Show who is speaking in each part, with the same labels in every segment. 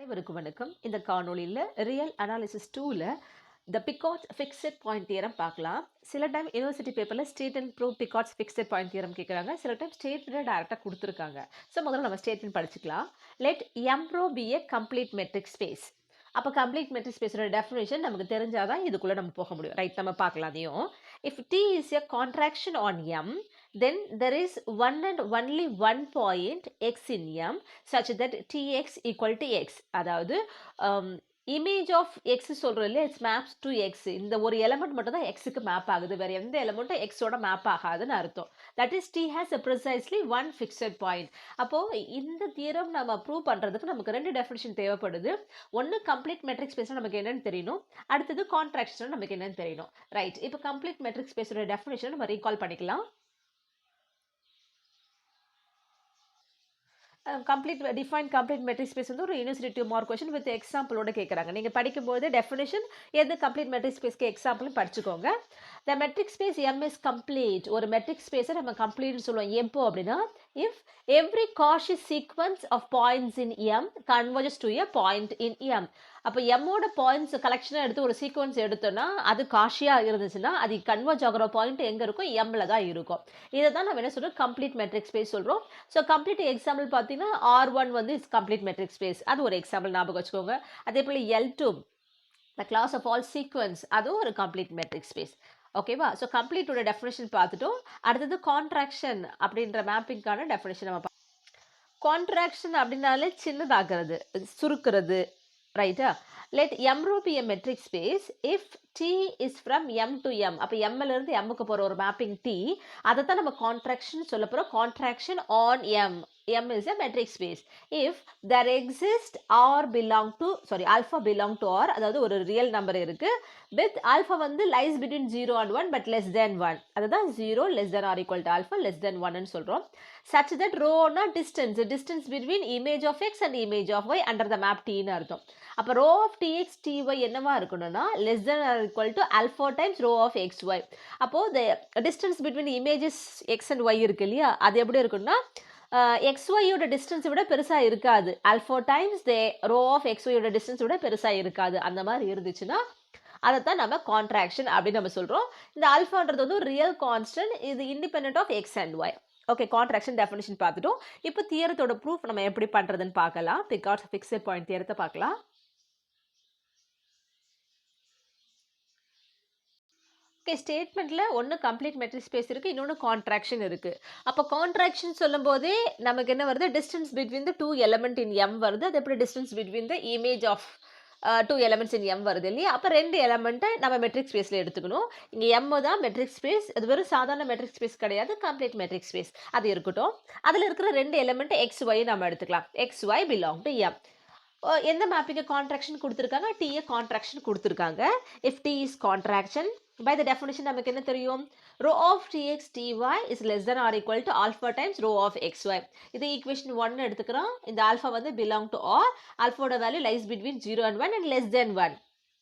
Speaker 1: அனைவருக்கும் வணக்கம். இந்த காணொளியில் ரியல் அனாலிசிஸ் 2ல இந்த பிகாட்ஸ் ஃபிக்ஸட் பாயிண்ட் தியரம் பார்க்கலாம். சில டைம் யூனிவர்சிட்டி பேப்பரில் state and prove Picard's fixed point theorem கேட்குறாங்க. சில டைம் ஸ்டேட்மெண்ட் டேரெக்டாக கொடுத்துருக்காங்க. ஸோ முதல்ல நம்ம ஸ்டேட்மெண்ட் படிச்சுக்கலாம். Let M rho B A complete metric space. அப்போ கம்ப்ளீட் மெட்ரிக் ஸ்பேஸோட டெஃபினேஷன் நமக்கு தெரிஞ்சாதான் இதுக்குள்ளே நம்ம போக முடியும். ரைட், நம்ம பார்க்கலாம் அதையும். If T is a contraction on M, then there is one and only one point x in m such that tx equal to x. அதாவது image of x சொல்கிறோம் இல்லையா, இட்ஸ் மேப்ஸ் டு எக்ஸ். இந்த ஒரு element மட்டும் தான் எக்ஸுக்கு map ஆகுது, வேறு எந்த எலமெண்ட்டும் எக்ஸோட மேப் ஆகாதுன்னு அர்த்தம். That is T has precisely one fixed point. அப்போது இந்த தியரம் நம்ம ப்ரூவ் பண்ணுறதுக்கு நமக்கு ரெண்டு டெஃபினிஷன் தேவைப்படுது. ஒன்று கம்ப்ளீட் மெட்ரிக் ஸ்பேஸ் நமக்கு என்னன்னு தெரியணும், அடுத்தது கான்ட்ராக்ஷன் நமக்கு என்னன்னு தெரியணும். ரைட், இப்போ கம்ப்ளீட் மெட்ரிக் ஸ்பேஸோட டெஃபினிஷன் நம்ம ரீகால் பண்ணிக்கலாம். டிஃபைன் கம்ப்ளீட் மெட்ரிக் ஸ்பேஸ் வந்து ஒரு யூனிவர்சிட்டி 2 மார்க் கொஸ்டின் வித் எக்ஸாம்பிளோட கேட்குறாங்க. நீங்கள் படிக்கும்போது டெஃபினேஷன் எது கம்ப்ளீட் மெட்ரிக் ஸ்பேஸ்க்கு எக்ஸாம்பிள் படிச்சுக்கோங்க. The metric space M is complete. ஒரு மெட்ரிக் ஸ்பேஸை நம்ம கம்ப்ளீட்னு சொல்லுவோம் எப்போ அப்படின்னா, if every Cauchy sequence of points in M converges to a point in M. அப்போ எம்மோட பாயிண்ட்ஸ் கலெக்ஷனாக எடுத்து ஒரு சீக்வன்ஸ் எடுத்தோன்னா அது காஷியாக இருந்துச்சுன்னா அது கன்வர்ஜ் ஆகிற பாயிண்ட் எங்கே இருக்கும், எம்மில் தான் இருக்கும். இதை தான் நம்ம என்ன சொல்கிறோம், கம்ப்ளீட் மெட்ரிக் ஸ்பேஸ் சொல்கிறோம். ஸோ கம்ப்ளீட் எக்ஸாம்பிள் பார்த்தீங்கன்னா R1 வந்து இஸ் கம்ப்ளீட் மெட்ரிக் ஸ்பேஸ், அது ஒரு எக்ஸாம்பிள் ஞாபகம் வச்சுக்கோங்க. அதே போல் L2 the class of all sequence, அதுவும் ஒரு கம்ப்ளீட் மெட்ரிக் ஸ்பேஸ். ஓகேவா? ஸோ கம்ப்ளீட்டோட டெஃபினேஷன் பார்த்துட்டோம். அடுத்தது கான்ட்ராக்ஷன் அப்படின்ற மேப்பிங்கான டெஃபினேஷன் நம்ம கான்ட்ராக்ஷன் அப்படின்னாலே சின்னதாகிறது, சுருக்கிறது. ரைட்டா? Let M rho be a metric space if T is from M to M. அப்போ எம்மிலிருந்து எம்முக்கு போகிற ஒரு மேப்பிங் டி, அதை தான் நம்ம கான்ட்ராக்ஷன் சொல்ல போகிறோம். Contraction on M. M is a metric space if there exists or belong to alpha belong to R, அதாவது ஒரு ரியல் நம்பர் இருக்கு with alpha வந்து lies between 0 and 1 but less than 1. அதுதான் 0 less than or equal to alpha less than 1 ன்னு சொல்றோம். such that rho னா distance between image of x and image of y under the map T ன்னு அர்த்தம். அப்போ rho of tx ty என்னவா இருக்கணும்னா less than or equal to alpha times rho of xy. அப்போ the distance between images x and y இருக்கு இல்லையா, அது எப்படி இருக்குன்னா xyயோட டிஸ்டன்ஸை விட பெருசாக இருக்காது. Alpha times the rho of xyயோட டிஸ்டன்ஸ் விட பெருசாக இருக்காது. அந்த மாதிரி இருந்துச்சுன்னா அதைத்தான் நம்ம கான்ட்ராக்ஷன் அப்படின்னு நம்ம சொல்கிறோம். இந்த ஆல்ஃபான்றது வந்து ஒரு ரியல் கான்ஸ்டன்ட், இது independent of x and y. Okay, contraction definition பார்த்துட்டோம். இப்போ தியரத்தோட ப்ரூஃப் நம்ம எப்படி பண்ணுறதுன்னு பார்க்கலாம். பிகாட்ஸ் ஃபிக்ஸட் பாயிண்ட் தியரத்தை பார்க்கலாம். ஓகே, ஸ்டேட்மெண்ட்டில் ஒன்று கம்ப்ளீட் மெட்ரிக் ஸ்பேஸ் இருக்குது, இன்னொன்று கான்ட்ராக்ஷன் இருக்குது. அப்போ கான்ட்ராக்ஷன் சொல்லும் போதே நமக்கு என்ன வருது, distance between the 2 element in M வருது. அது எப்படி distance between the image of 2 elements in M வருது இல்லையா. அப்போ 2 எலமெண்ட்டை நம்ம மெட்ரிக் ஸ்பேஸில் எடுத்துக்கணும். இங்கே எம் தான் மெட்ரிக் ஸ்பேஸ், அது வெறும் சாதாரண மெட்ரிக் ஸ்பேஸ் கிடையாது, கம்ப்ளீட் மெட்ரிக் ஸ்பேஸ். அது இருக்கட்டும். அதில் இருக்கிற 2 எலமெண்ட் எக்ஸ் ஒய் நம்ம எடுத்துக்கலாம். X y belong to M. எந்த மேப்பிங்க கான்ட்ராக்ஷன் கொடுத்துருக்காங்க, டிஏ கான்ட்ராக்ஷன் கொடுத்துருக்காங்க. If T is contraction, by the definition நமக்கு என்ன தெரியும், rho of tx ty is less than or equal to alpha times rho of xy. இது equation 1 எடுத்துக்கிறோம். இந்த alpha வந்து belong to R, alpha value lies between 0 and 1 and less than 1,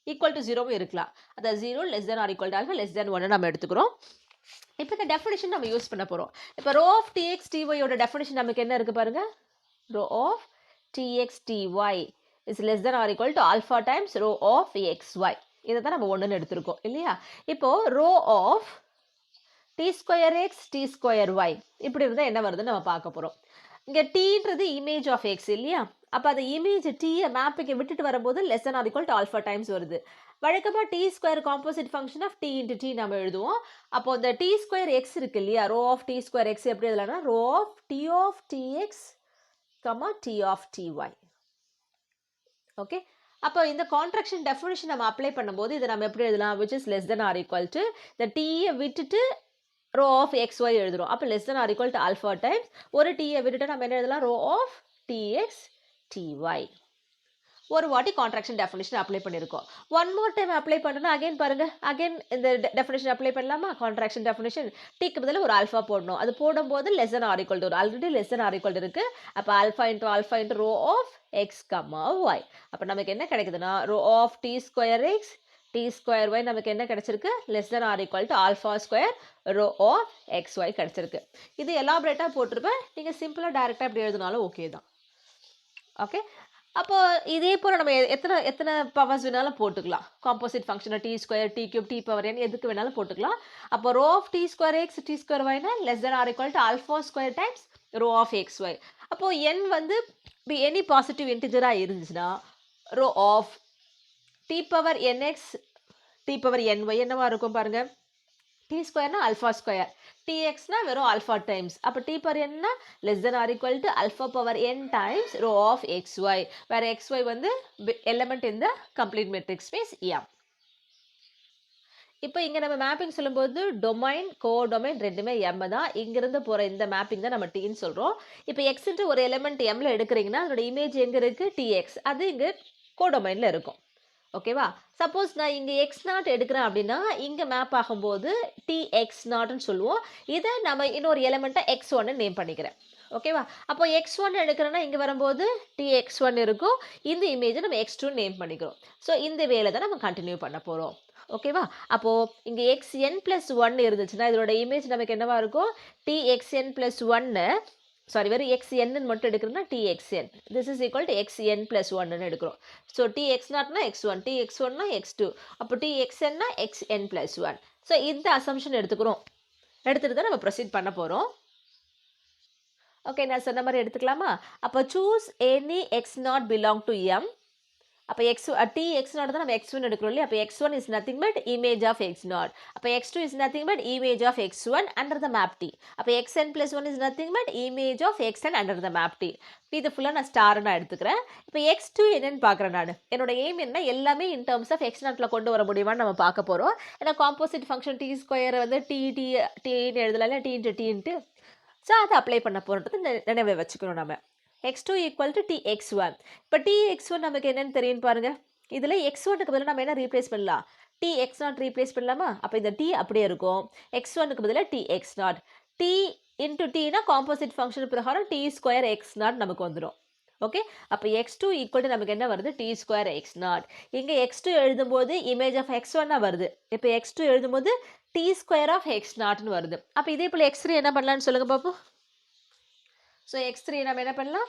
Speaker 1: equal to 0 இருக்கலாம். அதாவது 0 less than or equal to alpha less than 1 நம்ம எடுத்துக்கிறோம். இப்போ இந்த டெஃபினிஷன் நம்ம யூஸ் பண்ண போகிறோம். இப்போ rho of tx ty யோட டெஃபினிஷன் நமக்கு என்ன இருக்குது பாருங்க, rho of tx ty is less than or equal to alpha times rho of xy. இதை தான் நம்ம ஒன்றுன்னு எடுத்திருக்கோம் இல்லையா. இப்போது rho of T square x T square y இப்படி இருந்தால் என்ன வருதுன்னு நம்ம பார்க்க போகிறோம். இங்கே டீன்றது இமேஜ் ஆஃப் எக்ஸ் இல்லையா. அப்போ அந்த இமேஜ் டீயை மேப்புக்கு விட்டுட்டு வரும்போது less than or equal to alpha times வருது. வழக்கமாக T square composite function of T into T நம்ம எழுதுவோம். அப்போ இந்த டி ஸ்கொயர் எக்ஸ் இருக்கு இல்லையா, rho of T square x எப்படி எழுதலாம்னா rho of T x comma T of T y. Okay, அப்போ இந்த கான்ட்ராக்ஷன் டெஃபினிஷன் நம்ம அப்ளை பண்ணும்போது இதை நம்ம எப்படி எழுதலாம், which is less than or equal to இந்த டீயை விட்டுட்டு ரோ ஆஃப் எக்ஸ் ஒய் எழுதுறோம். அப்போ less than or equal to alpha times ஒரு டீயை விட்டுட்டு நம்ம என்ன எழுதலாம், ரோ ஆஃப் டிஎக்ஸ் டிஒய். ஒரு வாட்டி கான்ட்ராக்ஷன் டெஃபினிஷன் அப்ளை பண்ணியிருக்கோம். ஒன் மோர் டைம் அப்ளை பண்ணணும். அகைன் பாருங்க, அகைன் இந்த டெஃபினிஷன் அப்ளை பண்ணலாமா. கான்ட்ராக்ஷன் டெஃபினிஷன் டீக்கு பதில் ஒரு ஆல்ஃபா போடணும். அது போடும்போது less than or equal to, already less than or equal to இருக்கு. அப்போ alpha into rho of x comma y. அப்போ நமக்கு என்ன கிடைக்குதுன்னா rho of T square x T square y நமக்கு என்ன கிடைச்சிருக்கு, less than or equal to alpha square rho of x y கிடைச்சிருக்கு. இது எலாபரேட்டாக போட்டிருப்பேன், நீங்கள் சிம்பிளாக டைரெக்டாக இப்படி எழுதினாலும் ஓகே தான். ஓகே, அப்போ இதே போல நம்ம எத்தனை எத்தனை பவர்ஸ் வேணாலும் போட்டுக்கலாம். காம்போசிட் ஃபங்ஷன T square, T cube, T power n எதுக்கு வேணாலும் போட்டுக்கலாம். அப்போ rho of T square x, T square ஒய்னா less than or equal to alpha square times rho of x y. அப்போ n வந்து எனி பாசிட்டிவ் இன்டிஜரா இருந்துச்சுன்னா rho of T power nx, T power ny என்னவா இருக்கும் பாருங்க. டி ஸ்கொயர்னா alpha square, txனா வெறும் ஆல்ஃபா டைம்ஸ். அப்போ டி பவர் nனா less than or equal to alpha power n times rho of xy, வேற xy வந்து element in the complete metric space M. இப்போ இங்கே நம்ம மேப்பிங் சொல்லும்போது டொமைன் கோடொமைன் ரெண்டுமே M தான். இங்கிருந்து போகிற இந்த மேப்பிங் தான் நம்ம டீன்னு சொல்கிறோம். இப்போ எக்ஸ்ன்ட்டு ஒரு எலிமெண்ட் எம்ல எடுக்கிறீங்கன்னா அதோட இமேஜ் எங்கே இருக்குது? டிஎக்ஸ். அது இங்கே கோடொமைனில் இருக்கும். ஓகேவா? சப்போஸ் நான் இங்கே எக்ஸ் நாட் எடுக்கிறேன் அப்படின்னா இங்கே மேப் ஆகும்போது டிஎக்ஸ் நாட்னு சொல்லுவோம். இதை நம்ம இன்னொரு எலிமெண்ட்டை x1 நேம் பண்ணிக்கிறேன். ஓகேவா? அப்போ x1 எடுக்கிறேன்னா இங்கே வரும்போது tx1 இருக்கும். இந்த இமேஜை நம்ம x2 நேம் பண்ணிக்கிறோம். ஸோ இந்த வேலை தான் நம்ம கண்டினியூ பண்ண போகிறோம். ஓகேவா? அப்போது இங்கே xn+1 இருந்துச்சுன்னா இதோட இமேஜ் நமக்கு என்னவா இருக்கும்? txn+1 சாரி வெறும் xn மட்டும் எடுக்கிறோம்னா txn. This is equal to xn+1 எடுக்கிறோம். ஸோ tx0னா x1, tx1னா x2, அப்போ txnனா xn+1. ஸோ இந்த அசம்ஷன் எடுத்துக்கிறோம். எடுத்துகிட்டு தான் நம்ம ப்ரொசீட் பண்ண போகிறோம். ஓகே, நான் சொன்ன மாதிரி எடுத்துக்கலாமா? அப்போ choose any x0 belong to M. அப்போ tx0 தான் நம்ம x1 எடுக்கிறோம் இல்லையா? அப்போ x1 is nothing but image of x0. அப்போ x2 is nothing but image of x1 under the map t. அப்போ xn+1 is nothing but image of xn under the map t. இது ஃபுல்லாக நான் ஸ்டார் நான் எடுத்துக்கிறேன். இப்போ x2 என்னன்னு பார்க்குறேன் நான். என்னோட எய்ம் என்ன, எல்லாமே இன் டர்ம்ஸ் ஆஃப் x0 கொண்டு வர முடியுமான்னு நம்ம பார்க்க போகிறோம். ஏன்னா காம்போசிட் ஃபங்க்ஷன் டி ஸ்கொயரை வந்து டின்னு எழுதலாம், டி இன்ட்டு டின்ட்டு. ஸோ அதை அப்ளை பண்ண போகிறது நினைவில் வச்சுக்கணும் நம்ம. x2 equal to tx1. இப்போ tx1 நமக்கு என்னன்னு தெரியும் பாருங்க. இதில் x1க்கு பதிலாக நம்ம என்ன ரீப்ளேஸ் பண்ணலாம்? tx0 ரீப்ளேஸ் பண்ணலாமா? அப்போ இந்த t அப்படியே இருக்கும். x1க்கு பதிலாக tx0. t இன்ட்டு tனா காம்போசிட் ஃபங்க்ஷன் பிரகாரம் t ஸ்கொயர் x0 நமக்கு வந்துடும். ஓகே, அப்போ x2 ஈக்குவல் டு நமக்கு என்ன வருது? t square x0. இங்கே x2 எழுதும்போது இமேஜ் ஆஃப் x1 வருது. இப்போ x2 எழுதும்போது t ஸ்கொயர் ஆஃப் x0ன்னு வருது. அப்போ இதே போல் x3 என்ன பண்ணலான்னு சொல்லுங்கள் பார்ப்போம். ஸோ x3 நம்ம என்ன பண்ணலாம்?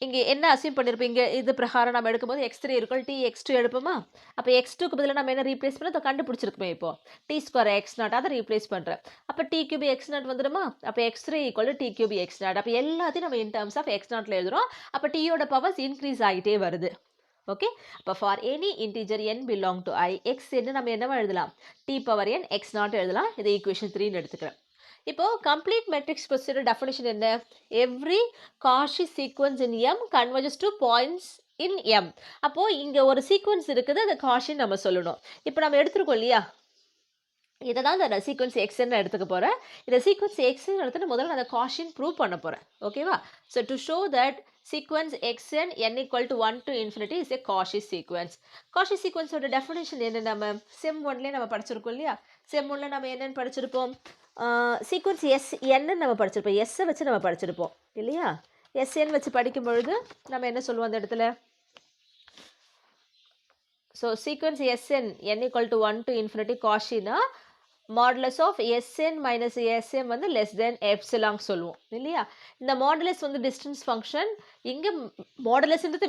Speaker 1: இங்கே என்ன அசியூம் பண்ணியிருப்போம்? இங்கே இது பிரகாரம் நம்ம எடுக்கும்போது x3 இருக்கும், tx2 எடுப்போமா? அப்போ x2க்கு பதிலாக நம்ம என்ன ரீப்ளேஸ் பண்ண அதை கண்டுபிடிச்சிருக்குமே. இப்போ t ஸ்கொயர் x0 அதை ரீப்ளேஸ் பண்ணுறேன். அப்போ t கியூப் x0 வந்துடுமா? அப்போ x3 equal to t cube x0. அப்போ எல்லாத்தையும் நம்ம இன் டர்ம்ஸ் ஆஃப் x0ல எழுதுகிறோம். அப்போ டீயோட பவர்ஸ் இன்க்ரீஸ் ஆகிட்டே வருது. ஓகே, அப்போ for any integer n belong to i, x என்ன நம்ம என்னவா எழுதலாம்? t பவர் n x0 எழுதலாம். இதை ஈக்குவேஷன் 3ன்னு எடுத்துக்கிறேன். இப்போ கம்ப்ளீட் மெட்ரிக்ஸ் ப்ரொசீஜர் டெஃபினிஷன் என்ன? Every Cauchy sequence in M converges to points in M. அப்போது இங்கே ஒரு சீக்வன்ஸ் இருக்குது, அந்த காஷின்னு நம்ம சொல்லணும். இப்போ நம்ம எடுத்துருக்கோம் இல்லையா? இதை தான் இந்த சீக்வன்ஸ் எக்ஸ்ன்னு எடுத்துக்க போகிறேன். இந்த சீக்வன்ஸ் எக்ஸ்ன்னு எடுத்துட்டு முதல்ல நான் அந்த காஷின் ப்ரூவ் பண்ண போகிறேன். ஓகேவா? So to show that sequence xn n equal to 1 to infinity is a Cauchy sequence. Cauchy sequenceோட டெஃபினேஷன் என்ன? நம்ம செம் 1லேயே நம்ம படிச்சிருக்கோம் இல்லையா? செம் 1ல நம்ம என்னென்னு படிச்சிருப்போம்? சீக்வன்ஸ் என்னன்னு நம்ம படிச்சிருப்போம். எஸ்ஸை வச்சு நம்ம படிச்சிருப்போம் இல்லையா? எஸ்என் வச்சு படிக்கும் பொழுது நம்ம என்ன சொல்லுவோம் அந்த இடத்துல? So sequence s n n equal to 1 to infinity Cauchyனா modulus of s n minus s m வந்து லெஸ் தென் எப்சிலாங் சொல்லுவோம் இல்லையா? இந்த மாடுலஸ் வந்து டிஸ்டன்ஸ் ஃபங்க்ஷன். இங்கே மாடுலஸ்ன்றது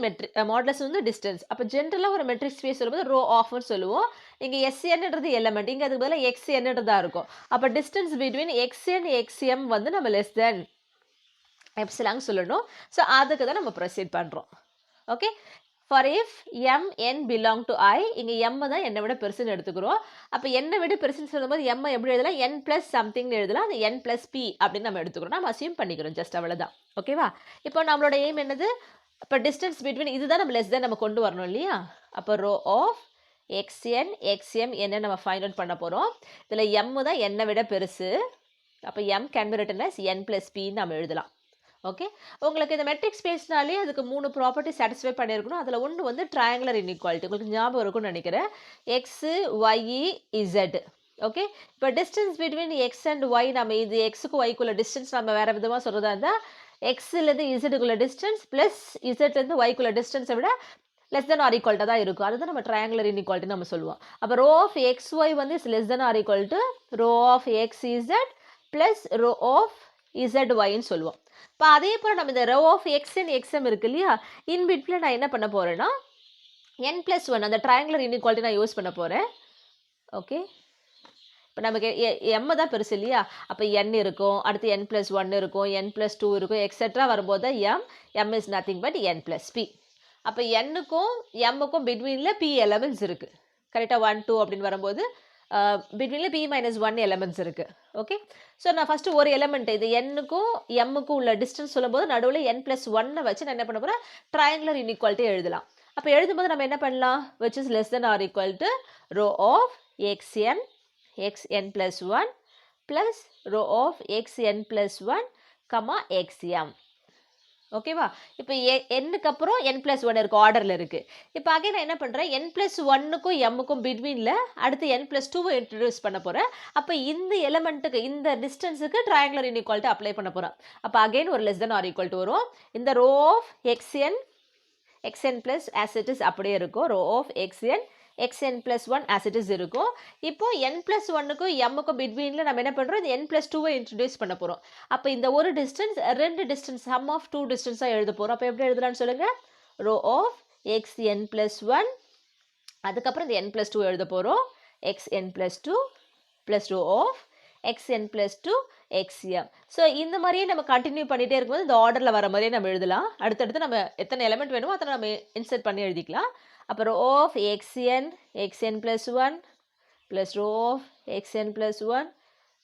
Speaker 1: மாடுலஸ் வந்து டிஸ்டன்ஸ். அப்போ ஜென்ரலாக ஒரு மெட்ரிக் ஸ்பேஸ் சொல்லும்போது ரோ ஆஃப்னு சொல்லுவோம். இங்கே எஸ்என்ன்றது எலமெண்ட், இங்கே அதுக்கு பதிலாக எக்ஸ்என்ன்றதாக இருக்கும். அப்போ டிஸ்டன்ஸ் பிட்வீன் எக்ஸ்என் எக்ஸ்எம் வந்து நம்ம லெஸ் தென் எப்சிலாங் சொல்லணும். ஸோ அதுக்கு தான் நம்ம ப்ரொசீட் பண்ணுறோம். Okay, for if m n belong to i, இங்கே m தான் என்னை விட பெருசுன்னு எடுத்துக்கிறோம். அப்போ என்னை விட பெருசுன்னு சொல்லும்போது m எப்படி எழுதலாம்? n ப்ளஸ் சம்திங்னு எழுதலாம். அது n ப்ளஸ் p அப்படின்னு நம்ம எடுத்துக்கிறோம். நம்ம அசியூம் பண்ணிக்கிறோம் ஜஸ்ட் அவ்வளோதான். ஓகேவா? இப்போ நம்மளோட எய்ம் என்னது? இப்போ டிஸ்டன்ஸ் பிட்வீன் இதுதான் நம்ம லெஸ் தென் நம்ம கொண்டு வரணும் இல்லையா? அப்போ ரோ ஆஃப் xn xm என்ன நம்ம ஃபைண்ட் அவுட் பண்ண போகிறோம். இதில் m தான் என்னை விட பெருசு. அப்போ m can be written as n plus pன்னு நம்ம எழுதலாம். ஓகே, உங்களுக்கு இந்த மெட்ரிக் ஸ்பேஸ்னாலே அதுக்கு 3 ப்ராப்பர்ட்டி சாட்டிஸ்ஃபை பண்ணியிருக்கணும். அதில் ஒன்று வந்து ட்ரையாங்குலர் இன்இக்வாலிட்டி, உங்களுக்கு ஞாபகம் இருக்கும்னு நினைக்கிறேன். X y z. ஓகே, இப்போ distance between x and y, நம்ம இது எக்ஸுக்கு ஒய்க்குள்ள டிஸ்டன்ஸ் நம்ம வேறு விதமாக சொல்கிறதா இருந்தால் எக்ஸ்லேருந்து இசட்டுக்குள்ள டிஸ்டன்ஸ் ப்ளஸ் இசட்லேருந்து ஒய்க்குள்ள டிஸ்டன்ஸை விட லெஸ் தென் ஆர் ஈக்குவல்ட்டாக தான் இருக்கும். அதுதான் நம்ம ட்ரையாங்குலர் இன்இக்வாலிட்டி நம்ம சொல்லுவோம். அப்போ ரோ ஆஃப் எக்ஸ் ஒய் வந்து is less than or equal to rho of x z plus rho of z ஒய்ன்னு சொல்லுவோம். இப்போ அதே போல் நம்ம இந்த ரோ ஆஃப் எக்ஸ்என் எக்ஸ்எம் இருக்கு இல்லையா, இன் பிட்வீன் நான் என்ன பண்ண போகிறேன்னா n+1 அந்த ட்ரையாங்குலர் இன்இக்வாலிட்டி நான் யூஸ் பண்ண போகிறேன். ஓகே, இப்போ நமக்கு எம் தான் பெருசு இல்லையா, அப்போ n இருக்கும், அடுத்து n+1 இருக்கும், n+2 இருக்கும், எக்ஸெட்ரா வரும்போது தான் m is nothing but n+p. அப்போ n-க்கும் m-க்கும் பிட்வீனில் p எலமெண்ட்ஸ் இருக்குது கரெக்டாக, 1 2 அப்படின்னு வரும்போது பிட்வீனில் p-1 எலமெண்ட்ஸ் இருக்குது. ஓகே, ஸோ நான் ஃபஸ்ட்டு ஒரு எலமெண்ட் இது n-க்கும் m-க்கும் உள்ள டிஸ்டன்ஸ் சொல்லும்போது நடுவில் n+1 வச்சு நான் என்ன பண்ண போகிறேன், ட்ரையாங்குலர் இன்இக்வாலிட்டி எழுதலாம். அப்போ எழுதும்போது நம்ம என்ன பண்ணலாம், which is less than or equal to rho of xn+1 plus rho of xn+1, xm. ஓகேவா, இப்போ n-க்கு அப்புறம் n+1 இருக்குது, ஆர்டரில் இருக்குது. இப்போ அகைன் நான் என்ன பண்ணுறேன், n+1க்கும் m-க்கும் பிட்வீனில் அடுத்து n+2 இன்ட்ரடியூஸ் பண்ண போகிறேன். அப்போ இந்த எலமெண்ட்டுக்கு இந்த டிஸ்டன்ஸுக்கு ட்ரையாங்குலர் இன்இக்வாலிட்டி அப்ளை பண்ண போகிறேன். அப்போ அகைன் ஒரு less than or equal to வரும். இந்த rho of xn plus as it is அப்படியே இருக்கும், rho of xn+1 as it is இருக்கும். இப்போ n+1க்கும் m-க்கும் பிட்வீனில் நம்ம என்ன பண்ணுறோம், இந்த n+2 இன்ட்ரடியூஸ் பண்ண போகிறோம். அப்போ இந்த ஒரு டிஸ்டன்ஸ் ரெண்டு டிஸ்டன்ஸ் சம் ஆஃப் டூ டிஸ்டன்ஸாக எழுத போகிறோம். அப்போ எப்படி எழுதலாம்னு சொல்லுங்கள், ரோ ஆஃப் xn+1 அதுக்கப்புறம் இந்த n+2 எழுத போகிறோம், xn+2 plus rho of xn+2 xm. So இந்த மாதிரியே நம்ம கண்டினியூ பண்ணிகிட்டே இருக்கும்போது இந்த ஆர்டரில் வர மாதிரியே நம்ம எழுதலாம். அடுத்தடுத்து நம்ம எத்தனை எலமெண்ட் வேணுமோ அத்தனை நம்ம இன்சர்ட் பண்ணி எழுதிக்கலாம். அப்புறம் rho of xn+1 plus rho of xn+1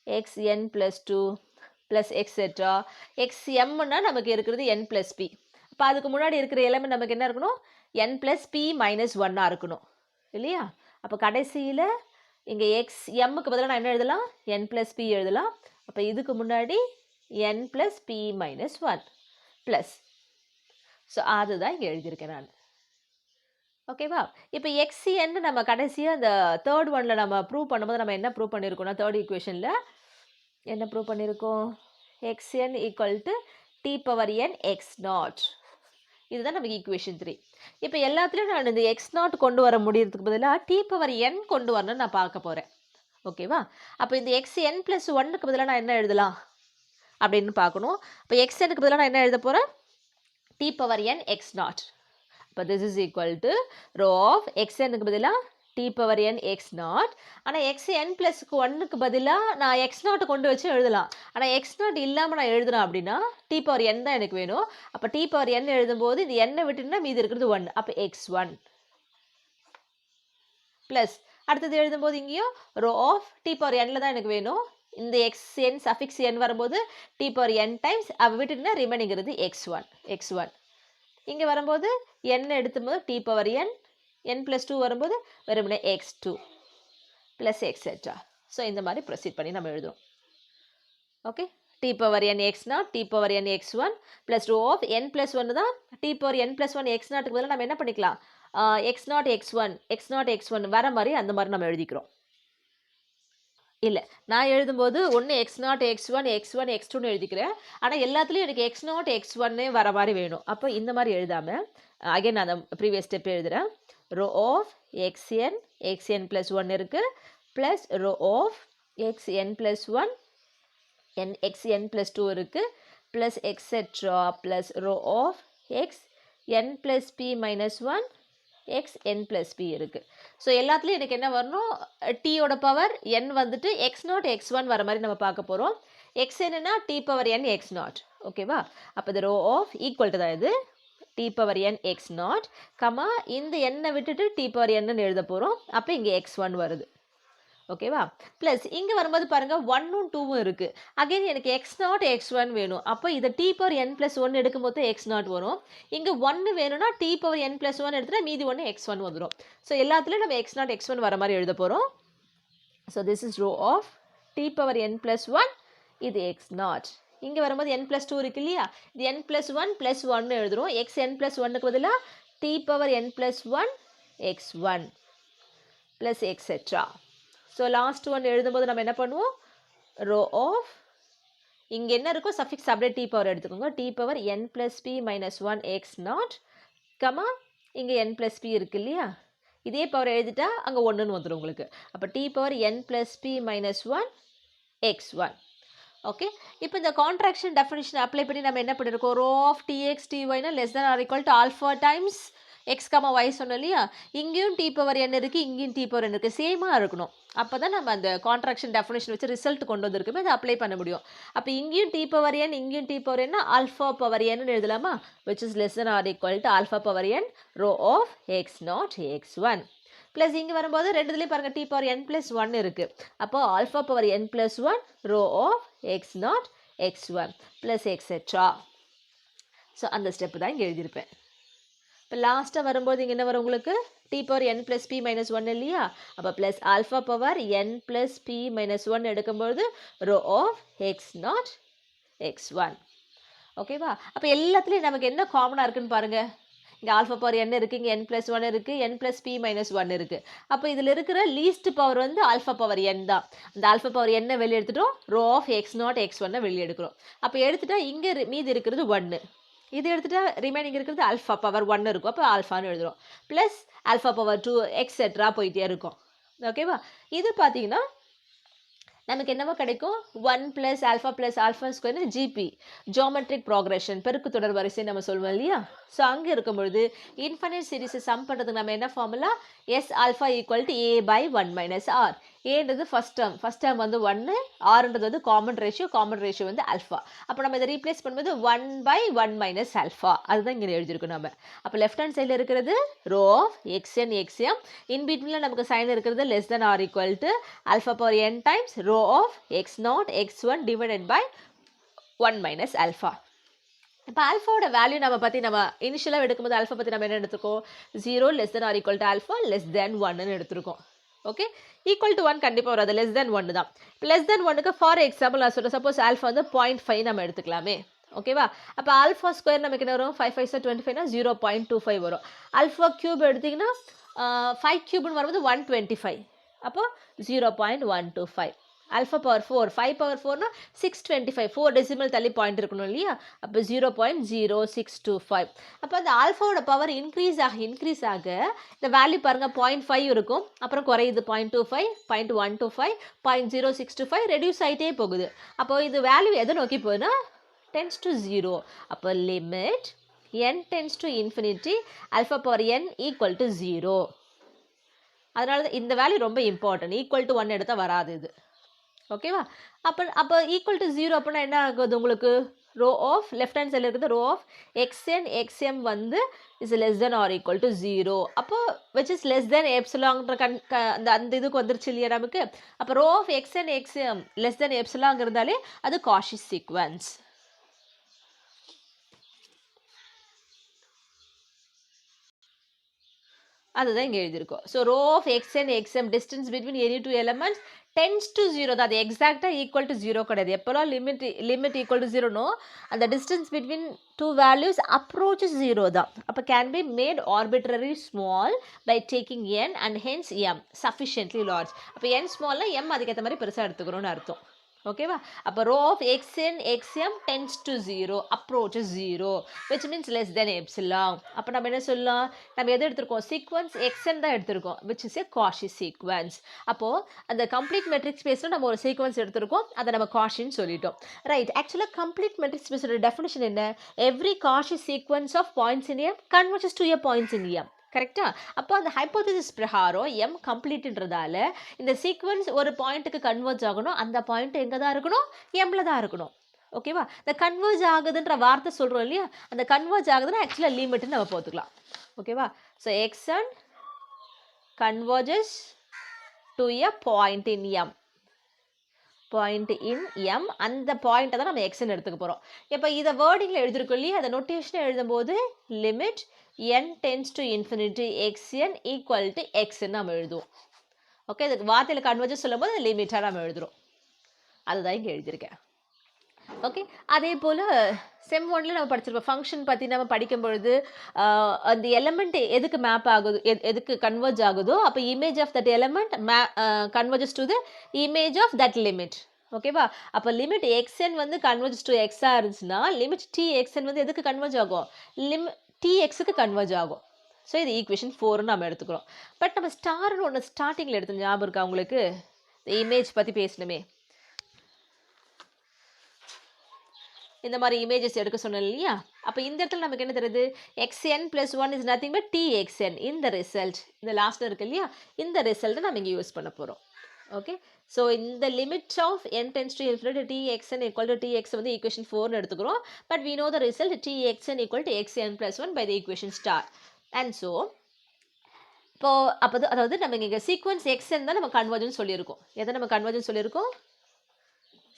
Speaker 1: xn+2 plus etcetera. xmன்னா நமக்கு இருக்கிறது n+p. இப்போ அதுக்கு முன்னாடி இருக்கிற எலமெண்ட் நமக்கு என்ன இருக்கணும், n+p-1 இருக்கணும் இல்லையா. அப்போ கடைசியில் இங்கே m-க்கு பதிலாக நான் என்ன எழுதலாம், n+p எழுதலாம். அப்போ இதுக்கு முன்னாடி n+p-1 ப்ளஸ். ஸோ அதுதான் இங்கே எழுதியிருக்கேன் நான். ஓகேவா, இப்போ xn நம்ம கடைசியாக அந்த தேர்ட் ஒனில் நம்ம ப்ரூவ் பண்ணும்போது நம்ம என்ன ப்ரூவ் பண்ணியிருக்கோம்னா, தேர்ட் ஈக்குவேஷனில் என்ன ப்ரூவ் பண்ணியிருக்கோம், xn equal to t⁻n x0. இதுதான் நமக்கு ஈக்குவேஷன் 3. இப்போ எல்லாத்துலேயும் நான் இந்த x0 கொண்டு வர முடியறதுக்கு பதிலாக t⁻n கொண்டு வரணும்னு நான் பார்க்க போகிறேன். ஓகேவா, அப்போ இந்த xn+1க்கு பதிலாக நான் என்ன எழுதலாம் அப்படின்னு பார்க்கணும். இப்போ xnக்கு பதிலாக நான் என்ன எழுத போகிறேன், t⁻n x0. இப்போ this is equal to rho of xnக்கு பதிலாக t⁻n x0. ஆனால் xn+1க்கு பதிலாக நான் x0 கொண்டு வச்சு எழுதலாம். ஆனால் x0 இல்லாமல் நான் எழுதுறேன் அப்படின்னா t⁻n தான் எனக்கு வேணும். அப்போ t⁻n எழுதும்போது இது n விட்டுனா மீதி இருக்கிறது 1. அப்போ x1 ப்ளஸ் அடுத்தது எழுதும்போது இங்கேயும் ரோ ஆஃப் t⁻nல தான் எனக்கு வேணும். இந்த xn சஃபிக்ஸ் n வரும்போது t⁻n டைம்ஸ் அவ விட்டுனா ரிமைனிங்கிறது x1. இங்கே வரும்போது n எடுத்தும்போது t⁻n n+2 வரும்போது வெறுமனே x2 ப்ளஸ் எக்ஸெட்ரா. ஸோ இந்த மாதிரி ப்ரொசீட் பண்ணி நம்ம எழுதுவோம். Okay, t⁻n x0 t⁻n x1 plus rho of n+1 தான் t⁻n+1 x0க்கு பதிலாக நம்ம என்ன பண்ணிக்கலாம், x0 x1 வர மாதிரி அந்த மாதிரி நம்ம எழுதிக்கிறோம். இல்லை, நான் எழுதும்போது ஒன்று x0 x1 x2ன்னு எழுதிக்கிறேன். ஆனால் எல்லாத்துலேயும் எனக்கு x0 x1 வர மாதிரி வேணும். அப்போ இந்த மாதிரி எழுதாமல் அகைன் நான் அந்த ப்ரீவியஸ் ஸ்டெப் எழுதுகிறேன். ரோ ஆஃப் xn+1 இருக்குது plus rho of xn+1 xn+2 இருக்குது plus etcetera plus rho of xn+p-1 xn+p இருக்குது. ஸோ எல்லாத்துலேயும் எனக்கு என்ன வரணும், t-யோட பவர் n வந்துட்டு x0 x1 வர மாதிரி நம்ம பார்க்க போகிறோம். xnனா t⁻n x0. ஓகேவா, அப்போ இந்த ரோ ஆஃப் ஈக்குவல் டு தான் இது t⁻n x0, கமா இந்த n விட்டுட்டு t⁻n எழுத போகிறோம். அப்போ இங்கே x1 வருது. ஓகேவா, ப்ளஸ் இங்கே வரும்போது பாருங்கள் 1ம் 2ம் இருக்குது. அகைன் எனக்கு x0 x1 வேணும். அப்போ இதை t⁻n+1 எடுக்கும்போது x0 வரும். இங்கே 1 வேணும்னா t⁻n+1 எடுத்துகிட்டா மீதி 1 x1 வந்துடும். ஸோ எல்லாத்துலேயும் நம்ம x0 x1 வர மாதிரி எழுத போகிறோம். So this is rho of t⁻n+1, இது x0. இங்கே வரும்போது n+2 இருக்கு இல்லையா, இது n+1 + 1 எழுதுகிறோம். xn+1க்கு பதிலாக t⁻n+1 x1 plus etcetera. So last one எழுதும்போது நம்ம என்ன பண்ணுவோம், ரோ ஆஃப் இங்கே என்ன இருக்கோ சஃபிக்ஸ் அப்படியே t பவர் எடுத்துக்கோங்க, t⁻n+p-1 x0, கமா இங்கே n+p இருக்கு இல்லையா, இதே பவர் எழுதிட்டா அங்கே 1ன்னு வந்துடும் உங்களுக்கு. அப்போ t⁻n+p-1 x1. ஓகே, இப்போ இந்த கான்ட்ராக்ஷன் டெஃபினிஷன் அப்ளை பண்ணி நம்ம என்ன பண்ணியிருக்கோம், ரோ ஆஃப் டிஎக்ஸ் டிஒய்னா less than or equal to alpha times x comma y சொன்னோம் இல்லையா, இங்கேயும் டி பவர் n இருக்குது, இங்கேயும் டி பவர் n இருக்குது, சேமாக இருக்கணும். அப்போ தான் நம்ம அந்த கான்ட்ராக்ஷன் டெஃபினிஷன் வச்சு ரிசல்ட் கொண்டு வந்திருக்குமே அதை அப்ளை பண்ண முடியும். அப்போ இங்கேயும் டி பவர் n இங்கேயும் T power n alpha power n எழுதலாமா, which is less than or equal to alpha power n rho of x not x one. Plus இங்கே வரும்போது ரெண்டுத்துலேயும் பாருங்கள் T power n plus one இருக்குது. அப்போ alpha power n plus one rho of x not x one plus etcetera. So அந்த step தான் இங்கே எழுதியிருப்பேன். இப்போ லாஸ்ட்டாக வரும்போது இங்கே என்ன வரும் உங்களுக்கு, T power n plus p minus one இல்லையா, அப்போ plus alpha power n plus p minus one எடுக்கும்போது rho of x not x one. ஓகேவா, அப்போ எல்லாத்துலேயும் நமக்கு என்ன காமனாக இருக்குன்னு பாருங்கள். இங்கே ஆல்ஃபா பவர் n இருக்குது, இங்கே n ப்ளஸ் ஒன் இருக்குது, n plus p minus one இருக்குது. அப்போ இதில் இருக்கிற லீஸ்ட் பவர் வந்து ஆல்ஃபா பவர் n தான். அந்த ஆல்ஃபா பவர் n வெளியே எடுத்துட்டோம், rho of x not x ஒன்னை வெளியே எடுக்கிறோம். அப்போ எடுத்துட்டா இங்கே மீதி இருக்கிறது ஒன்று, இது எடுத்துட்டா ரிமைனிங் இருக்கிறது ஆல்ஃபா பவர் ஒன்று இருக்கும், அப்போ ஆல்ஃபான்னு எழுதுகிறோம். Plus alpha power two etcetera போயிட்டே இருக்கும். ஓகேவா, இது பார்த்தீங்கன்னா நமக்கு என்னவோ கிடைக்கும், 1 ப்ளஸ் ஆல்ஃபா ஸ்கொயர்னு ஜிபி ஜியோமெட்ரிக் ப்ராக்ரெஷன் பெருக்கு தொடர் வரிசை நம்ம சொல்லுவோம் இல்லையா. ஸோ அங்கே இருக்கும்பொழுது இன்ஃபைனைட் சீரிஸை சம் பண்ணுறதுக்கு நம்ம என்ன formula, S alpha equal to a by 1 minus r. ஏன்றது ஃபஸ்ட் டேர்ம் வந்து 1, ஆறுன்றது வந்து காமன் ரேஷியோ வந்து ஆல்ஃபா. அப்போ நம்ம இதை ரீப்ளேஸ் பண்ணும்போது 1 பை 1 மைனஸ் ஆல்ஃபா, அதுதான் இங்கே எழுதியிருக்கோம் நம்ம. அப்போ லெஃப்ட் ஹேண்ட் சைடில் இருக்கிறது rho of x n x m, in பிட்வீனில் நமக்கு சைன் இருக்கிறது less than or equal to alpha power n times rho of x not x one divided by 1 minus alpha. இப்போ ஆல்ஃபாவோட வேல்யூ நம்ம இனிஷியலாக எடுக்கும்போது ஆல்ஃபா பற்றி நம்ம என்ன எடுத்துருக்கோம், 0 less than or equal to alpha less than 1ன்னு எடுத்துருக்கோம். ஓகே, ஈக்குவல் டு 1 கண்டிப்பாக வராது, லெஸ் தென் 1 தான். இப்போ லெஸ் தென் 1க்கு ஃபார் எக்ஸாம்பிள் நான் சொல்கிறேன், சப்போஸ் ஆல்ஃபா வந்து 0.5 நம்ம எடுத்துக்கலாமே. ஓகேவா, அப்போ ஆல்ஃபா ஸ்கொயர் நமக்கு என்ன வரும், 5 5 25னா 0.25 வரும். ஆல்ஃபா கியூப் எடுத்திங்கன்னா 5 கியூப்னு வரும்போது 125, அப்போ 0.125. ஆல்ஃபா பவர் 4 5 பவர் 4னா 625, 4 டெசிமல் தள்ளி பாயிண்ட் இருக்கணும் இல்லையா, அப்போ 0.0625. அப்போ அந்த ஆல்ஃபாவோட பவர் இன்க்ரீஸ் ஆக இந்த வேல்யூ பாருங்கள் 0.5 இருக்கும், அப்புறம் குறையுது 0.25 0.125 0.0625 ரெடியூஸ் ஆகிட்டே போகுது. அப்போ இது வேல்யூ எதை நோக்கி போகுதுன்னா டென்ஸ் டு 0. அப்போ limit n tends to infinity alpha power n equal to 0. அதனால தான் இந்த வேல்யூ ரொம்ப இம்பார்ட்டன்ட், ஈக்குவல் டு 1 எடுத்தால் வராது இது. ஓகேவா, அப்போ ஈக்குவல் டு 0 அப்படின்னா என்ன ஆகுது உங்களுக்கு, ரோ ஆஃப் லெஃப்ட் ஹேண்ட் சைடில் இருக்குது ரோ ஆஃப் எக்ஸ்என் எக்ஸ்எம் வந்து is less than or equal to 0. அப்போ விச் இஸ் லெஸ் தென் எப்சிலாங்கிற அந்த இதுக்கு வந்துருச்சு இல்லையா நமக்கு. அப்போ rho of x n x m less than எப்சிலாங்கிறதாலே அது காஷி சீக்வன்ஸ். அதுதான் இங்கே எழுதியிருக்கோம். So rho of x n x m distance between any two elements tends to 0 தான், அது எக்ஸாக்டாக ஈக்குவல் டு 0 கிடையாது. எப்போலாம் லிமிட் ஈக்குவல் டு 0நோ அந்த distance between two values approaches 0 தான். அப்போ can be made arbitrary small by taking n and hence m sufficiently large. அப்போ n ஸ்மால்னா m அதுக்கேற்ற மாதிரி பெருசாக எடுத்துக்கணும்னு அர்த்தம். ஓகேவா, அப்போ rho of x n x m tends to 0 approaches 0 which means less than epsilon. அப்போ நம்ம என்ன சொல்லலாம், நம்ம எது எடுத்திருக்கோம், சீக்வன்ஸ் எக்ஸ்என் தான் எடுத்திருக்கோம், which is a Cauchy sequence. அப்போது அந்த கம்ப்ளீட் மெட்ரிக் ஸ்பேஸில் நம்ம ஒரு சீக்வன்ஸ் எடுத்திருக்கோம், அதை நம்ம காஷின்னு சொல்லிட்டோம். ரைட், ஆக்சுவலாக கம்ப்ளீட் மெட்ரிக் ஸ்பேஸோட டெஃபினிஷன் என்ன, every Cauchy sequence of points in M converges to a points in M. கரெக்டாக, அப்போ அந்த ஹைப்போதசிஸ் பிரகாரம் m கம்ப்ளீட்ன்றதால இந்த சீக்வன்ஸ் ஒரு பாயிண்ட்டுக்கு கன்வர்ஜ் ஆகணும், அந்த பாயிண்ட் எங்கே தான் இருக்கணும், mல தான் இருக்கணும். ஓகேவா, இந்த கன்வர்ஜ் ஆகுதுன்ற வார்த்தை சொல்கிறோம் இல்லையா, அந்த கன்வர்ஜ் ஆகுதுன்னா ஆக்சுவலாக லிமிட்னு நம்ம போத்துக்கலாம். ஓகேவா, so x n converges to a point in m, அந்த பாயிண்ட்டை தான் நம்ம எக்ஸ்ன்னு எடுத்துக்க போகிறோம். இப்போ இதை வேர்டிங்கில் எழுதிருக்கோம் இல்லையா, அதை நோட்டேஷனை எழுதும்போது limit n tends to infinity xn equal to xன்னு நம்ம எழுதுவோம். ஓகே, இதுக்கு வார்த்தையில் கன்வர்ஜஸ் சொல்லும் போது லிமிட்டாக நம்ம எழுதுகிறோம், அதுதான் இங்கே எழுதியிருக்கேன். ஓகே, அதே போல் செம் 1ல் நம்ம படிச்சிருப்போம் ஃபங்க்ஷன் பற்றி நம்ம படிக்கும் பொழுது அந்த எலமெண்ட் எதுக்கு மேப் ஆகுது, எதுக்கு கன்வர்ஜ் ஆகுதோ அப்போ image of that element converges to the image of that limit. ஓகேவா, அப்போ லிமிட் எக்ஸ்என் வந்து கன்வர்ஜஸ் டு எக்ஸாக இருந்துச்சுன்னா லிமிட் டி எக்ஸ்என் வந்து எதுக்கு கன்வர்ஜ் ஆகும், டிஎக்ஸுக்கு கன்வர்ஜ் ஆகும். ஸோ இது ஈக்குவேஷன் 4ன்னு நம்ம எடுத்துக்கிறோம். பட் நம்ம ஸ்டார்னு ஒன்று ஸ்டார்டிங்கில் எடுத்து ஞாபகம் இருக்கா உங்களுக்கு, இமேஜ் பற்றி பேசணுமே, இந்த மாதிரி இமேஜஸ் எடுக்க சொன்னேன் இல்லையா? அப்போ இந்த இடத்துல நமக்கு என்ன தெரியுது? xn plus 1 is nothing but txn. இந்த ரிசல்ட், இந்த லாஸ்ட்ல இருக்கு இல்லையா? இந்த ரிசல்ட்டை நம்ம இங்கே யூஸ் பண்ண போகிறோம். ஓகே, ஸோ இந்த limit of n tends to infinity txn equal to tx வந்து ஈக்குவேஷன் 4னு எடுத்துக்கிறோம். But we know the result txn equal to xn plus 1 by the equation star. And so இப்போ அப்போ அதாவது நம்ம இங்கே சீக்வன்ஸ் xn தான் நம்ம கன்வர்ஜன் சொல்லியிருக்கோம். எதை நம்ம கன்வர்ஜன் சொல்லியிருக்கோம்?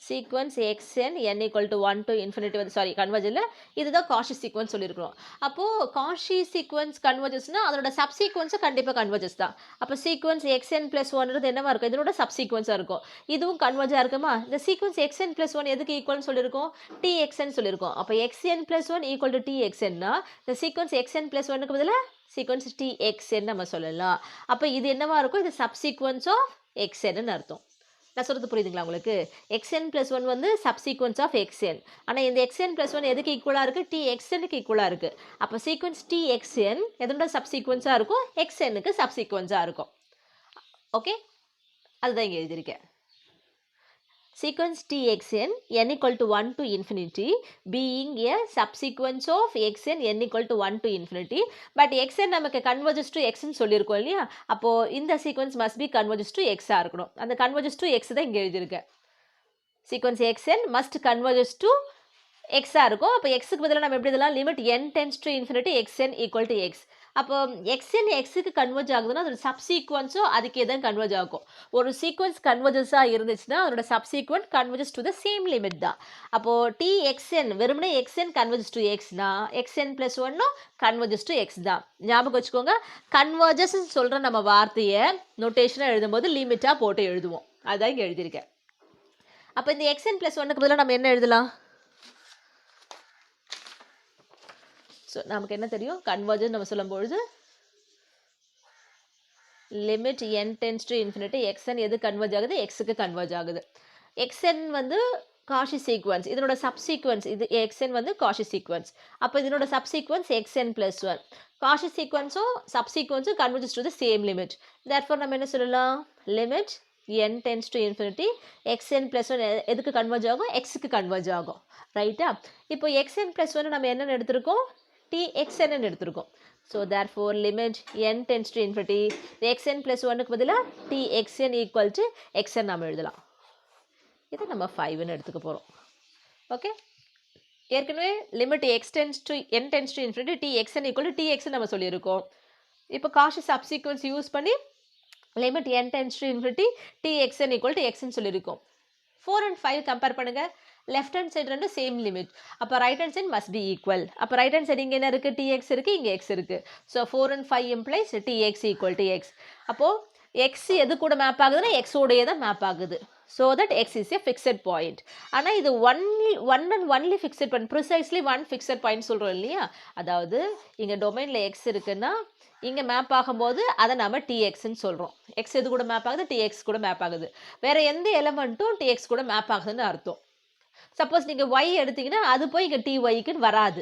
Speaker 1: Sequence xn n equal to 1 to infinity வந்து சாரி கன்வர்ஜனில் இதுதான் காஷி சீக்வன்ஸ் சொல்லியிருக்கிறோம். அப்போது காஷி சீக்வன்ஸ் கன்வர்ஜஸ்னால் அதோட சப்சீக்வன்ஸும் கண்டிப்பாக கன்வர்ஜஸ் தான். அப்போ சீக்வன்ஸ் xn plus 1 என்னவா இருக்கும்? இதனோட சப்சீக்வன்ஸாக இருக்கும். இதுவும் கன்வர்ஜாக இருக்குமா? இந்த சீக்வன்ஸ் xn plus 1 எதுக்கு ஈக்குவல்னு சொல்லியிருக்கோம்? txn சொல்லியிருக்கோம். அப்போ xn plus 1 equal to txnனா இந்த சீக்வன்ஸ் xn plus 1க்கு பதிலாக சீக்வன்ஸ் txn நம்ம சொல்லலாம். அப்போ இது என்னவா இருக்கும்? இது சப்சீக்வன்ஸ் ஆஃப் xnன்னு அர்த்தம். நான் சொல்கிறது புரியுதுங்களா உங்களுக்கு? xn plus 1 வந்து சப்சீக்வன்ஸ் ஆஃப் xn. ஆனால் இந்த xn plus 1 எதுக்கு ஈக்குவலாக இருக்குது? txnக்கு ஈக்குவலாக இருக்குது. அப்போ சீக்வன்ஸ் txn எதோட சப்சீக்வன்ஸாக இருக்கும்? xnக்கு சப்சீக்வன்ஸாக இருக்கும். ஓகே, அதுதான் இங்கே எழுதியிருக்கேன். Sequence txn n equal to 1 to infinity being a subsequence of xn n equal to 1 to infinity. But xn நமக்கு converges to x ன்னு சொல்லியிருக்கோம் இல்லையா? அப்போது இந்த sequence must be converges to x இருக்கணும். அந்த converges to x தான் இங்கே எழுதியிருக்கேன். Sequence xn must converges to x இருக்கும். அப்போ xக்கு பதிலாக நம்ம எப்படி இதெல்லாம் limit n tends to infinity xn equal to x. அப்போ xn xக்கு கன்வர்ஜ் ஆகுதுன்னா அதோட சப்சீக்வன்ஸும் அதுக்கே தான் கன்வர்ஜ் ஆகும். ஒரு சீக்வன்ஸ் கன்வர்ஜஸாக இருந்துச்சுன்னா அதோட subsequent converges to the same limit தான். அப்போது txn வெறுமனே xn கன்வர்ஜஸ் டு எக்ஸ்னா xn plus 1 converges to x தான். ஞாபகம் வச்சுக்கோங்க, கன்வர்ஜஸ்ன்னு சொல்கிற நம்ம வார்த்தையை நோட்டேஷனாக எழுதும்போது லிமிட்டாக போட்டு எழுதுவோம். அதுதான் இங்கே எழுதியிருக்கேன். அப்போ இந்த xn plus 1க்கு பதிலாக நம்ம என்ன எழுதலாம்? ஸோ நமக்கு என்ன தெரியும்? கன்வர்ஜன் நம்ம சொல்லும்பொழுது limit n tends to infinity xn எது கன்வர்ஜ் ஆகுது? எக்ஸுக்கு கன்வர்ஜ் ஆகுது. xn வந்து காஷி சீக்வன்ஸ், இதனோட சப்சீக்வன்ஸ் இது xn வந்து காஷி சீக்வன்ஸ். அப்போ இதனோட சப்சீக்வன்ஸ் xn plus 1. காஷி சீக்வன்ஸும் சப்சீக்வன்ஸும் converges to the same limit. Therefore நம்ம என்ன சொல்லலாம்? Limit n tends to infinity xn plus 1 எதுக்கு கன்வர்ஜ் ஆகும்? எக்ஸுக்கு கன்வர்ஜ் ஆகும். ரைட்டா? இப்போ xn plus 1 நம்ம என்னென்னு எடுத்திருக்கோம்? txn எடுத்திருக்கோம். So therefore limit n tends to infinity xn plus 1க்கு பதிலாக txn equal to xn நம்ம எழுதலாம். இதை நம்ம 5ன்னு எடுத்துக்க போகிறோம். ஓகே, ஏற்கனவே limit n tends to infinity txn equal to txn நம்ம சொல்லியிருக்கோம். இப்போ காஷி சப்சீக்வன்ஸ் யூஸ் பண்ணி limit n tends to infinity txn equal to xன்னு சொல்லியிருக்கோம். 4 and 5 கம்பேர் பண்ணுங்கள். லெஃப்ட் ஹேண்ட் சைடு ரெண்டும் சேம் லிமிட். அப்போ right hand side must be equal. அப்போ right hand side இங்கே என்ன இருக்குது? tx இருக்குது, இங்கே x இருக்குது. So 4 and 5 implies tx equal to x. அப்போது x எது கூட மேப் ஆகுதுன்னா x உடைய தான் மேப் ஆகுது. So that x is a fixed point. ஆனால் இது one and only fixed point, precisely one fixed point சொல்கிறோம் இல்லையா? அதாவது இங்கே டொமைனில் x இருக்குன்னா இங்கே மேப் ஆகும்போது அதை நம்ம txன்னு சொல்கிறோம். x எது கூட மேப் ஆகுது? tx கூட மேப் ஆகுது. வேறு எந்த எலமெண்ட்டும் tx கூட மேப் ஆகுதுன்னு அர்த்தம். சப்போஸ் நீங்கள் y எடுத்தீங்கன்னா அது போய் இங்கே tyக்குன்னு வராது.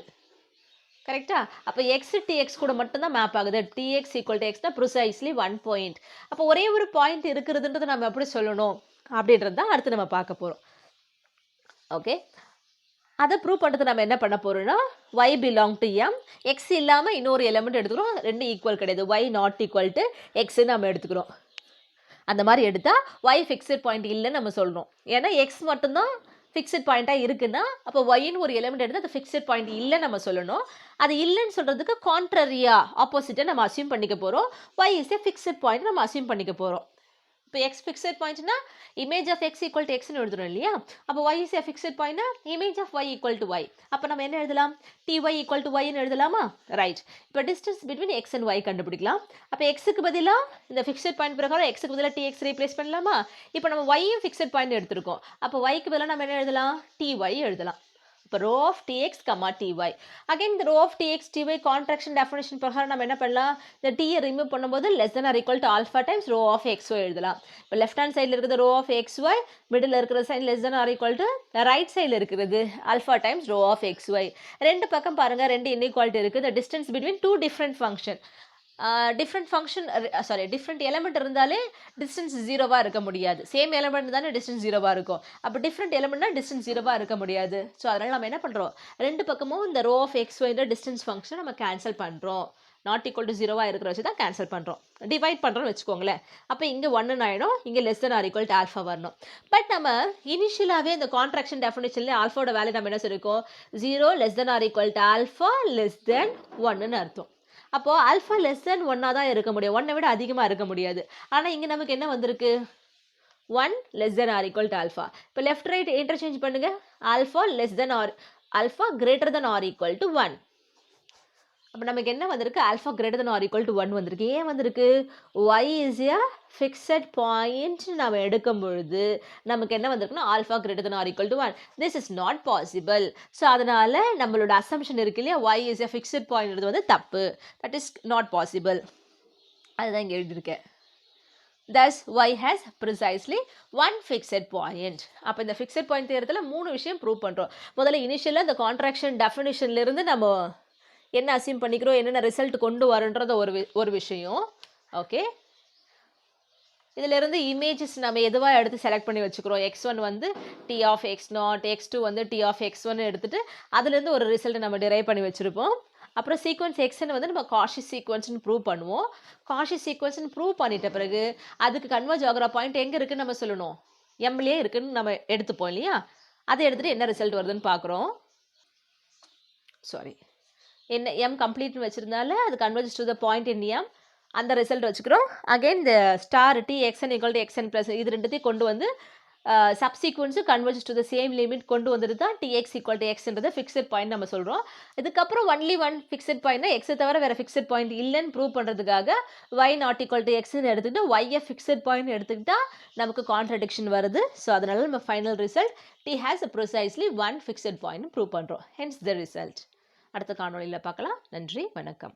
Speaker 1: கரெக்டா? அப்போ x tx கூட மட்டும்தான் மேப் ஆகுது. tx equal to xனா ப்ரிசைஸ்லி 1 பாயிண்ட். அப்போ ஒரே ஒரு பாயிண்ட் இருக்கிறதுன்றது நம்ம எப்படி சொல்லணும் அப்படின்றது தான் அடுத்து நம்ம பார்க்க போகிறோம். ஓகே, அதை ப்ரூவ் பண்ணுறது நம்ம என்ன பண்ண போகிறோம்னா y belong to m, x இல்லாமல் இன்னொரு எலிமெண்ட் எடுத்துக்கிறோம். ரெண்டு ஈக்குவல் கிடையாது. y not equal to xன்னு நம்ம எடுத்துக்கிறோம். அந்த மாதிரி எடுத்தால் y ஃபிக்ஸட் பாயிண்ட் இல்லைன்னு நம்ம சொல்கிறோம். ஏன்னா x மட்டும்தான் ஃபிக்ஸட் பாயிண்ட்டாக இருக்குன்னா அப்போ ஒய்ன்னு ஒரு எலிமெண்ட் எடுத்து அது ஃபிக்ஸட் பாயிண்ட் இல்லை நம்ம சொல்லணும். அது இல்லைன்னு சொல்கிறதுக்கு கான்ட்ரரியா ஆப்போசிட்டாக நம்ம அசியூம் பண்ணிக்க போகிறோம். y is a fixed point நம்ம அசியூம் பண்ணிக்க போகிறோம். இப்போ x ஃபிக்ஸட் பாயிண்ட்னா image of x equal to எக்ஸ்னு எழுதுறோம் இல்லையா? அப்போ y இஸ் ஏ ஃபிக்ஸட் பாயிண்ட்னா image of y equal to y. அப்போ நம்ம என்ன எழுதலாம்? ty ஈக்குவல் டு yன்னு எழுதலாமா? ரைட். இப்போ distance between x and y கண்டுபிடிக்கலாம். அப்போ எக்ஸுக்கு பதிலாக இந்த ஃபிக்ஸட் பாயிண்ட் பிரகாரம் எக்ஸுக்கு பதிலாக tx ரீப்ளேஸ் பண்ணலாமா? இப்போ நம்ம yயும் ஃபிக்ஸட் பாயிண்ட் எடுத்திருக்கோம். அப்போ yக்கு பதிலாக நம்ம என்ன எழுதலாம்? ty எழுதலாம். இப்போ rho of tx comma ty. Again இந்த rho of tx ty contraction definition பிரகாரம் நம்ம என்ன பண்ணலாம்? இந்த டீயை ரிமூவ் பண்ணும்போது less than or equal to alpha times rho of xy எழுதலாம். இப்போ லெஃப்ட் ஹேண்ட் சைடில் இருக்கிறது ரோ ஆஃப் xy, மிடில் இருக்கிற sign less than or equal to right சைடில் இருக்கிறது alpha times rho of xy. ரெண்டு பக்கம் பாருங்கள், ரெண்டு இன்இக்வாலிட்டி இருக்குது. The distance between two different function. Different function different element இருந்தாலே டிஸ்டன்ஸ் ஜீரோவாக இருக்க முடியாது. சேம் எலிமெண்ட் தானே டிஸ்டன்ஸ் ஜீரோவாக இருக்கும். அப்போ டிஃப்ரெண்ட் எலிமெண்ட்னா டிஸ்டன்ஸ் ஜீரோவாக இருக்க முடியாது. ஸோ அதனால் நம்ம என்ன பண்ணுறோம், ரெண்டு பக்கமும் இந்த ரோ ஆஃப் எக்ஸ் ஒய்ன்ற டிஸ்டன்ஸ் ஃபங்க்ஷன் நம்ம கேன்சல் பண்ணுறோம். நாட் ஈக்குவல் டு ஜீரோவாக இருக்கிற வச்சு தான் கேன்சல் பண்ணுறோம். டிவைட் பண்ணுறோம்னு வச்சுக்கோங்களேன். அப்போ இங்கே 1 ஆகிடும், இங்கே less than or equal to alpha வரணும். பட் நம்ம இனிஷியலாகவே இந்த கான்ட்ராக்ஷன் டெஃபினேஷன்லேயே ஆல்ஃபாவோட வேல்யூ நம்ம என்ன சொல்லியிருக்கோம், 0 less than or equal to alpha less than 1ன்னு அர்த்தம். அப்போது ஆல்ஃபா லெஸ் தென் 1 தான் இருக்க முடியும், 1 விட அதிகமாக இருக்க முடியாது. ஆனால் இங்கே நமக்கு என்ன வந்திருக்கு, 1 less than or equal to alpha. இப்போ லெஃப்ட் ரைட் இன்டர்சேஞ்ச் பண்ணுங்க, alpha less than or alpha greater than or equal to 1. அப்போ நமக்கு என்ன வந்திருக்கு, alpha greater than or equal to 1 வந்திருக்கு. ஏன் வந்திருக்கு, y is a fixed point நம்ம எடுக்கும் பொழுது நமக்கு என்ன வந்திருக்குன்னா alpha greater than or equal to 1. This is not possible. So அதனால் நம்மளோட அசம்ஷன் இருக்கு இல்லையா, y is a fixed point வந்து தப்பு, தட் இஸ் நாட் பாசிபிள். அதுதான் இங்கே எழுதியிருக்கேன். Thus y has precisely one fixed point. அப்போ இந்த ஃபிக்ஸட் பாயிண்ட் தேர்தல 3 விஷயம் ப்ரூவ் பண்ணுறோம். முதல்ல இனிஷியலாக இந்த கான்ட்ராக்ஷன் டெஃபினிஷன்லேருந்து நம்ம என்ன அசியூம் பண்ணிக்கிறோம், என்னென்ன ரிசல்ட் கொண்டு வரன்றத ஒரு விஷயம். ஓகே, இதிலிருந்து இமேஜஸ் நம்ம எதுவாக எடுத்து செலக்ட் பண்ணி வச்சுக்கிறோம். x1 வந்து D of x not, x2 வந்து டி ஆஃப் x1 எடுத்துகிட்டு அதுலேருந்து ஒரு ரிசல்ட் நம்ம டிரைவ் பண்ணி வச்சுருப்போம். அப்புறம் சீக்வன்ஸ் எக்ஸ்ன்னு வந்து நம்ம காஷி சீக்வன்ஸ்னு ப்ரூவ் பண்ணுவோம். காஷி சீக்வன்ஸ்னு ப்ரூவ் பண்ணிட்ட பிறகு அதுக்கு கன்வர்ஜ் ஆகிற பாயிண்ட் எங்கே இருக்குன்னு நம்ம சொல்லணும், எம்லேயே இருக்குன்னு நம்ம எடுத்துப்போம் இல்லையா. அதை எடுத்துகிட்டு என்ன ரிசல்ட் வருதுன்னு பார்க்குறோம். என்ன எம் கம்ப்ளீட்னு வச்சுருந்தால அது converge to the point in M, அந்த ரிசல்ட் வச்சுக்கிறோம். அகெயின் இந்த star T x n equal to x n plus இது ரெண்டுத்தையும் கொண்டு வந்து subsequence converge to the same limit கொண்டு வந்துட்டு தான் டிஎக்ஸ் ஈக்குவல் டு எக்ஸ்ன்றது ஃபிக்ஸட் பாயிண்ட் நம்ம சொல்கிறோம். இதுக்கப்புறம் ஒன்லி ஒன் ஃபிக்ஸட் பாயிண்ட்னா எக்ஸை தவிர வேறு ஃபிக்ஸட் பாயிண்ட் இல்லைன்னு ப்ரூவ் பண்ணுறதுக்காக ஒய் நாட் ஈக்குவல் டு எக்ஸ்ன்னு எடுத்துக்கிட்டு ஒய்யை ஃபிக்ஸட் பாயிண்ட் எடுத்துக்கிட்டால் நமக்கு கான்ட்ரடிக்ஷன் வருது. ஸோ அதனால நம்ம final result T has precisely one fixed point prove பண்ணுறோம். Hence the result. அடுத்த காணொளியில் பார்க்கலாம். நன்றி, வணக்கம்.